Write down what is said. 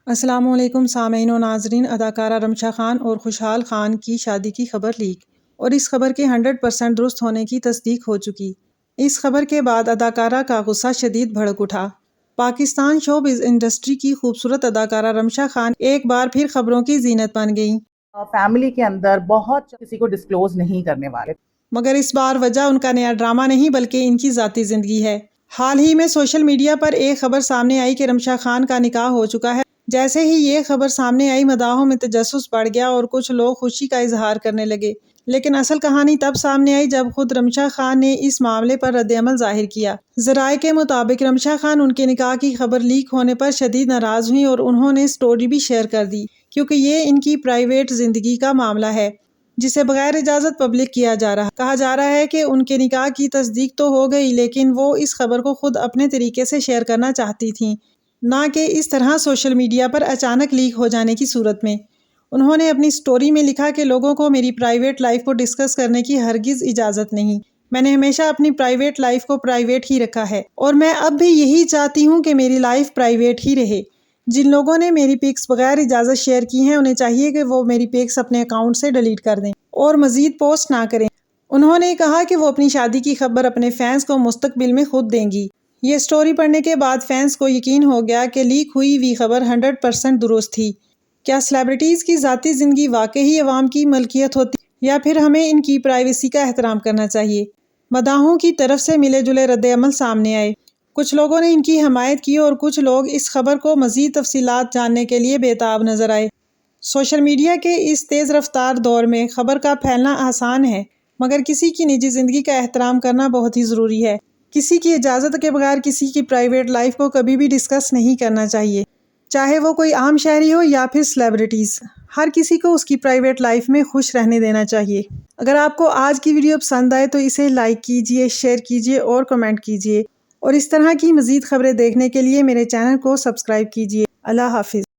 السلام علیکم سامعین و ناظرین۔ اداکارہ رمشا خان اور خوشحال خان کی شادی کی خبر لیک، اور اس خبر کے 100% درست ہونے کی تصدیق ہو چکی۔ اس خبر کے بعد اداکارہ کا غصہ شدید بھڑک اٹھا۔ پاکستان شوبز انڈسٹری کی خوبصورت اداکارہ رمشا خان ایک بار پھر خبروں کی زینت بن گئیں۔ فیملی کے اندر بہت کسی کو ڈسکلوز نہیں کرنے والے، مگر اس بار وجہ ان کا نیا ڈرامہ نہیں بلکہ ان کی ذاتی زندگی ہے۔ حال ہی میں سوشل میڈیا پر ایک خبر سامنے آئی کہ رمشا خان کا نکاح ہو چکا ہے۔ جیسے ہی یہ خبر سامنے آئی، مداحوں میں تجسس بڑھ گیا اور کچھ لوگ خوشی کا اظہار کرنے لگے۔ لیکن اصل کہانی تب سامنے آئی جب خود رمشا خان نے اس معاملے پر رد عمل ظاہر کیا۔ ذرائع کے مطابق رمشا خان ان کے نکاح کی خبر لیک ہونے پر شدید ناراض ہوئیں اور انہوں نے سٹوری بھی شیئر کر دی، کیونکہ یہ ان کی پرائیویٹ زندگی کا معاملہ ہے جسے بغیر اجازت پبلک کیا جا رہا۔ کہا جا رہا ہے کہ ان کے نکاح کی تصدیق تو ہو گئی، لیکن وہ اس خبر کو خود اپنے طریقے سے شیئر کرنا چاہتی تھیں، نہ کہ اس طرح سوشل میڈیا پر اچانک لیک ہو جانے کی صورت میں۔ انہوں نے اپنی سٹوری میں لکھا کہ لوگوں کو میری پرائیویٹ لائف کو ڈسکس کرنے کی ہرگز اجازت نہیں۔ میں نے ہمیشہ اپنی پرائیویٹ لائف کو پرائیویٹ ہی رکھا ہے اور میں اب بھی یہی چاہتی ہوں کہ میری لائف پرائیویٹ ہی رہے۔ جن لوگوں نے میری پکس بغیر اجازت شیئر کی ہیں، انہیں چاہیے کہ وہ میری پکس اپنے اکاؤنٹ سے ڈیلیٹ کر دیں اور مزید پوسٹ نہ کریں۔ انہوں نے کہا کہ وہ اپنی شادی کی خبر اپنے فینس کو مستقبل میں خود دیں گی۔ یہ سٹوری پڑھنے کے بعد فینس کو یقین ہو گیا کہ لیک ہوئی خبر 100% درست تھی۔ کیا سیلیبریٹیز کی ذاتی زندگی واقعی عوام کی ملکیت ہوتی ہے یا پھر ہمیں ان کی پرائیویسی کا احترام کرنا چاہیے؟ مداحوں کی طرف سے ملے جلے رد عمل سامنے آئے۔ کچھ لوگوں نے ان کی حمایت کی اور کچھ لوگ اس خبر کو مزید تفصیلات جاننے کے لیے بےتاب نظر آئے۔ سوشل میڈیا کے اس تیز رفتار دور میں خبر کا پھیلنا آسان ہے، مگر کسی کی نجی زندگی کا احترام کرنا بہت ہی ضروری ہے۔ کسی کی اجازت کے بغیر کسی کی پرائیویٹ لائف کو کبھی بھی ڈسکس نہیں کرنا چاہیے، چاہے وہ کوئی عام شہری ہو یا پھر سیلیبریٹیز۔ ہر کسی کو اس کی پرائیویٹ لائف میں خوش رہنے دینا چاہیے۔ اگر آپ کو آج کی ویڈیو پسند آئے تو اسے لائک کیجئے، شیئر کیجئے اور کمنٹ کیجئے، اور اس طرح کی مزید خبریں دیکھنے کے لیے میرے چینل کو سبسکرائب کیجئے۔ اللہ حافظ۔